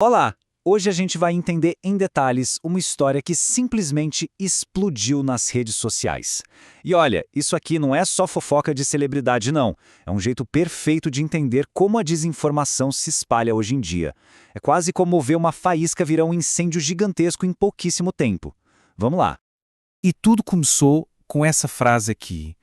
Olá! Hoje a gente vai entender em detalhes uma história que simplesmente explodiu nas redes sociais. E olha, isso aqui não é só fofoca de celebridade, não. É um jeito perfeito de entender como a desinformação se espalha hoje em dia. É quase como ver uma faísca virar um incêndio gigantesco em pouquíssimo tempo. Vamos lá. E tudo começou com essa frase aqui.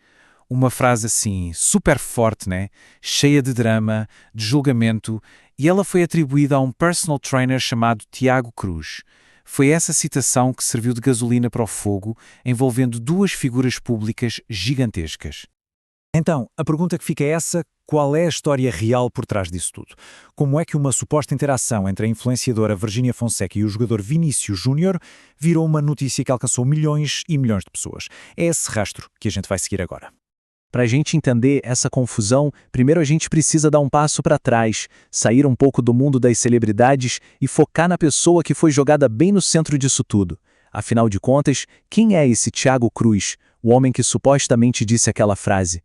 Uma frase assim, super forte, né? Cheia de drama, de julgamento, e ela foi atribuída a um personal trainer chamado Tiago Cruz. Foi essa citação que serviu de gasolina para o fogo, envolvendo duas figuras públicas gigantescas. Então, a pergunta que fica é essa: qual é a história real por trás disso tudo? Como é que uma suposta interação entre a influenciadora Virgínia Fonseca e o jogador Vinícius Júnior virou uma notícia que alcançou milhões e milhões de pessoas? É esse rastro que a gente vai seguir agora. Para a gente entender essa confusão, primeiro a gente precisa dar um passo para trás, sair um pouco do mundo das celebridades e focar na pessoa que foi jogada bem no centro disso tudo. Afinal de contas, quem é esse Tiago Cruz, o homem que supostamente disse aquela frase?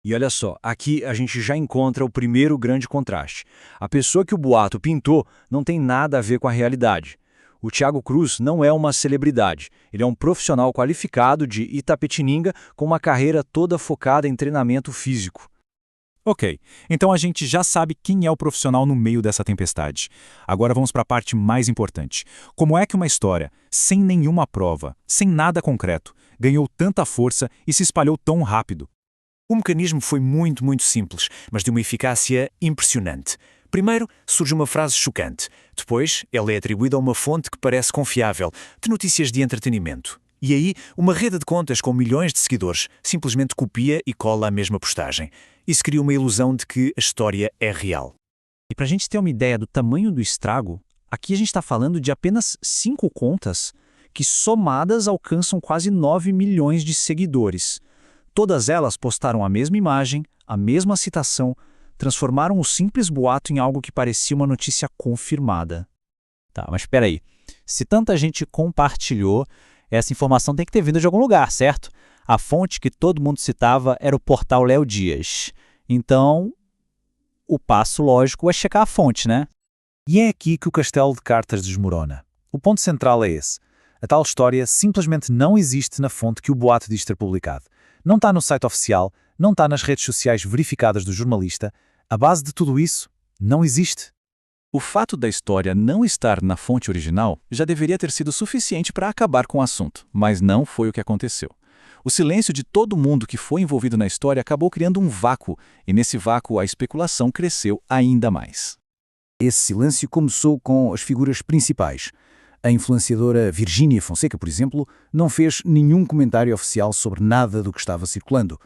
E olha só, aqui a gente já encontra o primeiro grande contraste. A pessoa que o boato pintou não tem nada a ver com a realidade. O Tiago Cruz não é uma celebridade. Ele é um profissional qualificado de Itapetininga com uma carreira toda focada em treinamento físico. Ok, então a gente já sabe quem é o profissional no meio dessa tempestade. Agora vamos para a parte mais importante. Como é que uma história, sem nenhuma prova, sem nada concreto, ganhou tanta força e se espalhou tão rápido? O mecanismo foi muito simples, mas de uma eficácia impressionante. Primeiro, surge uma frase chocante. Depois, ela é atribuída a uma fonte que parece confiável, de notícias de entretenimento. E aí, uma rede de contas com milhões de seguidores simplesmente copia e cola a mesma postagem. Isso cria uma ilusão de que a história é real. E para a gente ter uma ideia do tamanho do estrago, aqui a gente está falando de apenas 5 contas que somadas alcançam quase 9 milhões de seguidores. Todas elas postaram a mesma imagem, a mesma citação, transformaram o simples boato em algo que parecia uma notícia confirmada. Tá, mas espera aí. Se tanta gente compartilhou, essa informação tem que ter vindo de algum lugar, certo? A fonte que todo mundo citava era o portal Léo Dias. Então, o passo lógico é checar a fonte, né? E é aqui que o castelo de cartas desmorona. O ponto central é esse. A tal história simplesmente não existe na fonte que o boato diz ter publicado. Não está no site oficial, não está nas redes sociais verificadas do jornalista. A base de tudo isso não existe. O fato da história não estar na fonte original já deveria ter sido suficiente para acabar com o assunto, mas não foi o que aconteceu. O silêncio de todo mundo que foi envolvido na história acabou criando um vácuo, e nesse vácuo a especulação cresceu ainda mais. Esse silêncio começou com as figuras principais. A influenciadora Virgínia Fonseca, por exemplo, não fez nenhum comentário oficial sobre nada do que estava circulando.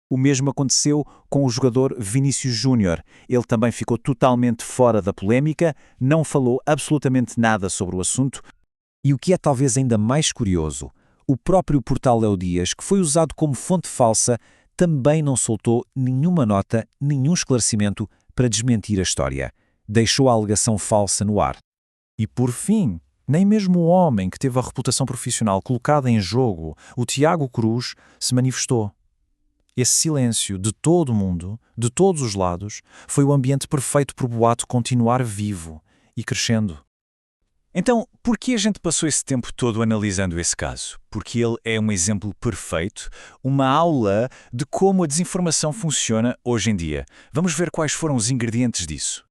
O mesmo aconteceu com o jogador Vinícius Júnior. Ele também ficou totalmente fora da polêmica, não falou absolutamente nada sobre o assunto. E o que é talvez ainda mais curioso, o próprio portal Léo Dias, que foi usado como fonte falsa, também não soltou nenhuma nota, nenhum esclarecimento para desmentir a história. Deixou a alegação falsa no ar. E por fim, nem mesmo o homem que teve a reputação profissional colocada em jogo, o Tiago Cruz, se manifestou. Esse silêncio de todo mundo, de todos os lados, foi o ambiente perfeito para o boato continuar vivo e crescendo. Então, por que a gente passou esse tempo todo analisando esse caso? Porque ele é um exemplo perfeito, uma aula de como a desinformação funciona hoje em dia. Vamos ver quais foram os ingredientes disso.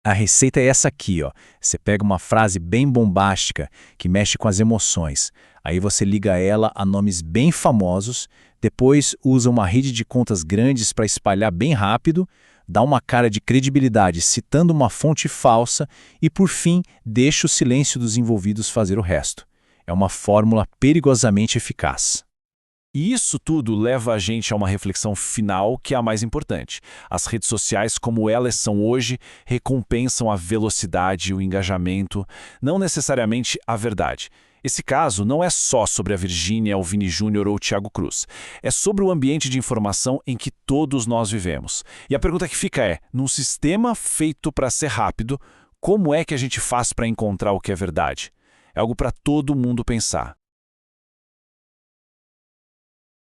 A receita é essa aqui, ó. Você pega uma frase bem bombástica, que mexe com as emoções. Aí você liga ela a nomes bem famosos, depois usa uma rede de contas grandes para espalhar bem rápido, dá uma cara de credibilidade citando uma fonte falsa e, por fim, deixa o silêncio dos envolvidos fazer o resto. É uma fórmula perigosamente eficaz. E isso tudo leva a gente a uma reflexão final que é a mais importante. As redes sociais, como elas são hoje, recompensam a velocidade e o engajamento, não necessariamente a verdade. Esse caso não é só sobre a Virgínia, o Vini Júnior ou o Tiago Cruz. É sobre o ambiente de informação em que todos nós vivemos. E a pergunta que fica é, num sistema feito para ser rápido, como é que a gente faz para encontrar o que é verdade? É algo para todo mundo pensar.